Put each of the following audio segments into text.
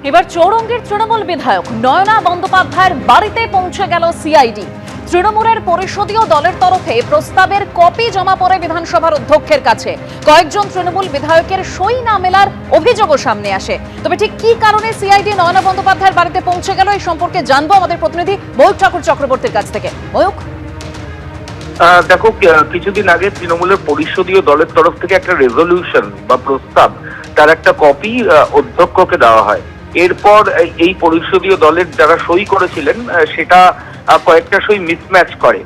এবার চৌরঙ্গীর তৃণমূল বিধায়ক নয়না বন্দ্যোপাধ্যায়ের বাড়িতে পৌঁছে গেল সিআইডি। তৃণমূলের পরিষদীয় দলের তরফে প্রস্তাবের কপি জমা পড়ে বিধানসভার অধ্যক্ষের কাছে। কয়েকজন তৃণমূল বিধায়কের সই না মেলার অভিযোগও সামনে আসে। তবে ঠিক কি কারণে সিআইডি নয়না বন্দ্যোপাধ্যায়ের বাড়িতে পৌঁছে গেল, এই সম্পর্কে জানবো আমাদের প্রতিনিধি ময়ূক ঠাকুর চক্রবর্তীর কাছ থেকে। ময়ূক, দেখো, কিছুদিন আগে তৃণমূলের পরিষদীয় দলের তরফ থেকে একটা রেজলিউশন বা প্রস্তাব, তার একটা কপি অধ্যক্ষকে দেওয়া হয়। এরপর এই পরিষদীয় দলের যারা সই করেছিলেন সেটা কয়েকটা সই মিসম্যাচ করে।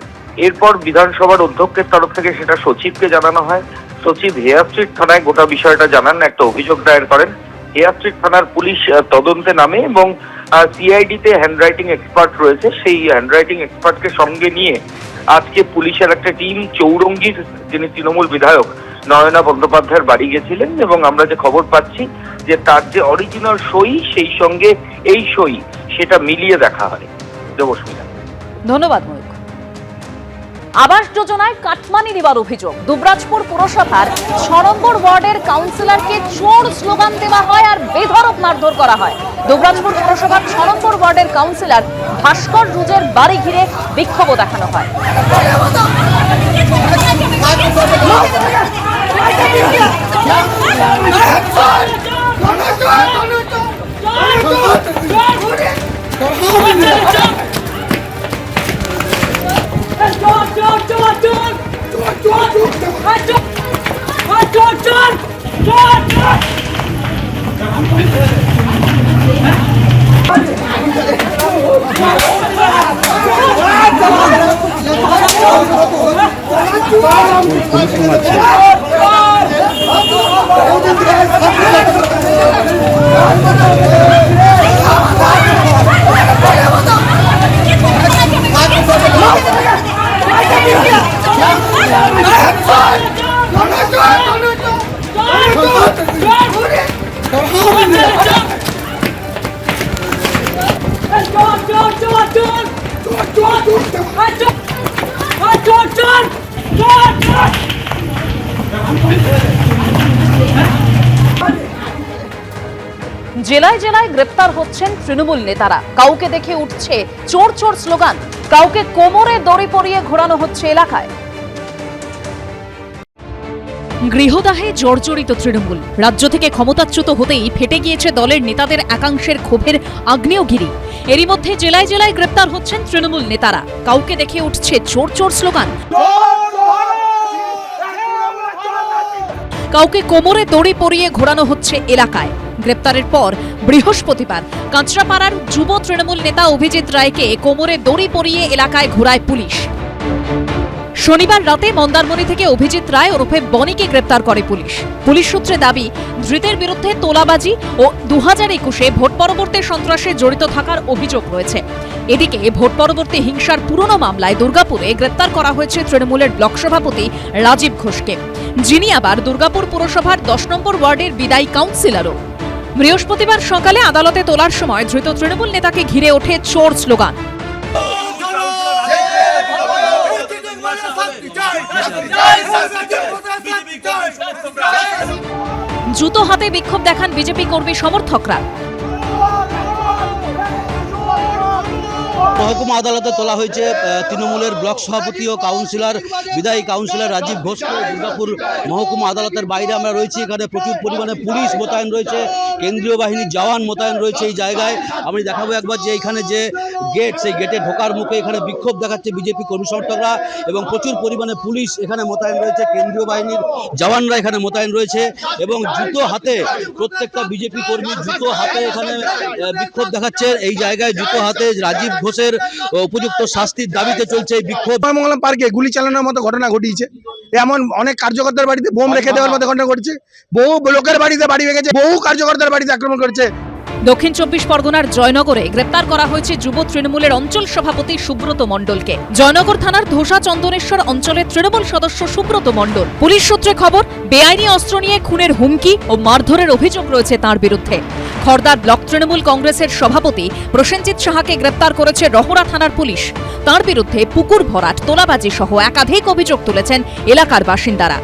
এরপর বিধানসভার অধ্যক্ষের তরফ থেকে সেটা সচিবকে জানানো হয়। সচিব হেয়ার স্ট্রিট থানায় গোটা বিষয়টা জানান, একটা অভিযোগ দায়ের করেন। হেয়ার স্ট্রিট থানার পুলিশ তদন্তে নামে এবং সিআইডিতে হ্যান্ডরাইটিং এক্সপার্ট রয়েছে, সেই হ্যান্ডরাইটিং এক্সপার্টকে সঙ্গে নিয়ে আজকে পুলিশের একটা টিম চৌরঙ্গীর যিনি তৃণমূল বিধায়ক নয়না বন্দ্যোপাধ্যায়ের বাড়ি গেছিলেন এবং আমরা যে খবর পাচ্ছি যে তার যে অরিজিনাল সই সেই সঙ্গে এই সই সেটা মিলিয়ে দেখা হয়। দেবস্মিতা, ধন্যবাদ ময়ূক। আবাস যোজনায় কাটমানি দেওয়ার অভিযোগ। দুবরাজপুর পুরসভার 6 নম্বর ওয়ার্ডের কাউন্সিলরকে চোর স্লোগান দেওয়া হয় আর বেধড়ক মারধর করা হয়। দুবরাজপুর পুরসভার 6 নম্বর ওয়ার্ডের কাউন্সিলর ভাস্কর রুজের বাড়ি ঘিরে বিক্ষোভও দেখানো হয়। জেলায় জেলায় গ্রেপ্তার হচ্ছেন তৃণমূল নেতারা। কাউকে দেখে উঠছে চোর চোর স্লোগান, কাউকে কোমরে দড়ি পরিয়ে ঘোরানো হচ্ছে এলাকায়। গৃহদাহে জর্জরিত তৃণমূল। রাজ্য থেকে ক্ষমতাচ্যুত হতেই ফেটে গিয়েছে দলের নেতাদের একাংশের ক্ষোভের আগ্নেয়গিরি। এরই মধ্যে জেলায় জেলায় গ্রেপ্তার হচ্ছেন তৃণমূল নেতারা। কাউকে দেখে উঠছে চোর চোর স্লোগান, কাউকে কোমরে দড়ি পরিয়ে ঘোরানো হচ্ছে এলাকায়। গ্রেপ্তারের পর বৃহস্পতিবার কাঁচরাপাড়ার যুব তৃণমূল নেতা অভিজিৎ রায়কে কোমরে দড়ি পরিয়ে এলাকায় ঘোরায় পুলিশ। শনিবার রাতে মন্দারমণি থেকে অভিজিৎ রায় ওরফে বনিকে গ্রেপ্তার করে পুলিশ। পুলিশ সূত্রে দাবি, ধৃতের বিরুদ্ধে তোলাবাজি ও 2021-এ ভোট পরবর্তী সন্ত্রাসে জড়িত থাকার অভিযোগ রয়েছে। এদিকে ভোট পরবর্তী হিংসার পুরনো মামলায় দুর্গাপুরে গ্রেপ্তার করা হয়েছে তৃণমূলের ব্লক সভাপতি রাজীব ঘোষকে, যিনি আবার দুর্গাপুর পুরসভার 10 নম্বর ওয়ার্ডের বিদায়ী কাউন্সিলরও। বৃহস্পতিবার সকালে আদালতে তোলার সময় ধৃত তৃণমূল নেতাকে ঘিরে ওঠে চোর স্লোগান। জুতো হাতে বিক্ষোভ দেখান বিজেপি কর্মী সমর্থকরা। মহকুমা আদালতে তোলা হয়েছে তৃণমূলের ব্লক সভাপতি ও কাউন্সিলর বিদায়ী কাউন্সিলর রাজীব ঘোষকে। দুর্গাপুর মহকুমা আদালতের বাইরে আমরা রয়েছি, এখানে প্রচুর পরিমাণে পুলিশ মোতায়েন রয়েছে, কেন্দ্রীয় বাহিনীর জওয়ান মোতায়েন রয়েছে এই জায়গায়। আমি দেখাবো একবার যে এখানে যে গেট, সেই গেটে ঢোকার মুখে এখানে বিক্ষোভ দেখাচ্ছে বিজেপি কর্মী সমর্থকরা এবং প্রচুর পরিমাণে পুলিশ এখানে মোতায়েন রয়েছে, কেন্দ্রীয় বাহিনীর জওয়ানরা এখানে মোতায়েন রয়েছে এবং জুতো হাতে প্রত্যেকটা বিজেপি কর্মী জুতো হাতে এখানে বিক্ষোভ দেখাচ্ছে। এই জায়গায় জুতো হাতে রাজীব ঘোষের উপযুক্ত শাস্তির দাবিতে চলছে এই বিক্ষোভ। মঙ্গলম পার্কে গুলি চালানোর মতো ঘটনা ঘটিয়েছে, এমন অনেক কার্যকর্তার বাড়িতে বোম রেখে দেওয়ার মতো ঘটনা ঘটেছে, বহু লোকের বাড়িতে বাড়ি ভেঙেছে, বহু কার্যকর্তার বাড়িতে আক্রমণ করেছে। দক্ষিণ 24 পরগনার জয়নগরে গ্রেপ্তার করা হয়েছে যুব তৃণমূলের অঞ্চল সভাপতি সুব্রত মণ্ডলকে। জয়নগর থানার ধোসা চন্দনেশ্বর অঞ্চলের তৃণমূল সদস্য সুব্রত মণ্ডল। পুলিশ সূত্রে খবর, বেআইনি অস্ত্র নিয়ে খুনের হুমকি ও মারধরের অভিযোগ রয়েছে তার বিরুদ্ধে। খড়দার ব্লক তৃণমূল কংগ্রেসের সভাপতি প্রসেনজিৎ সাহাকে গ্রেপ্তার করেছে রহরা থানার পুলিশ। তার বিরুদ্ধে পুকুর ভরাট, তোলাবাজি সহ একাধিক অভিযোগ তুলেছেন এলাকার বাসিন্দারা।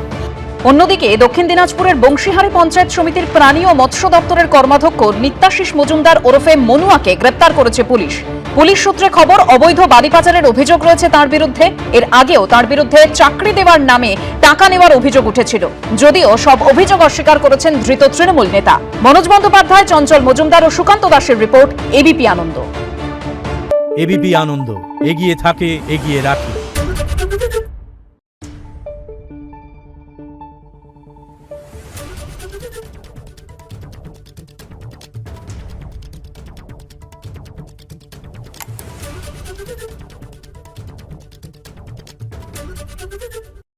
অন্যদিকে দক্ষিণ দিনাজপুরের বংশীহারি পঞ্চায়েত সমিতির প্রাণী ও মৎস্য দপ্তরের কর্মাধ্যক্ষ নিত্যাশিস মজুমদার ওরফে মনুয়াকে গ্রেপ্তার করেছে পুলিশ। পুলিশ সূত্রে খবর, অবৈধ বালি পাচারের অভিযোগ রয়েছে তার বিরুদ্ধে। এর আগেও তার বিরুদ্ধে চাকরি দেওয়ার নামে টাকা নেওয়ার অভিযোগ উঠেছিল, যদিও সব অভিযোগ অস্বীকার করেছেন ধৃত তৃণমূল নেতা। মনোজ বন্দ্যোপাধ্যায়, চঞ্চল মজুমদার ও সুকান্ত দাসের রিপোর্ট, এবিপি আনন্দ। এবিপি আনন্দ, এগিয়ে থাকে, এগিয়ে রাখে।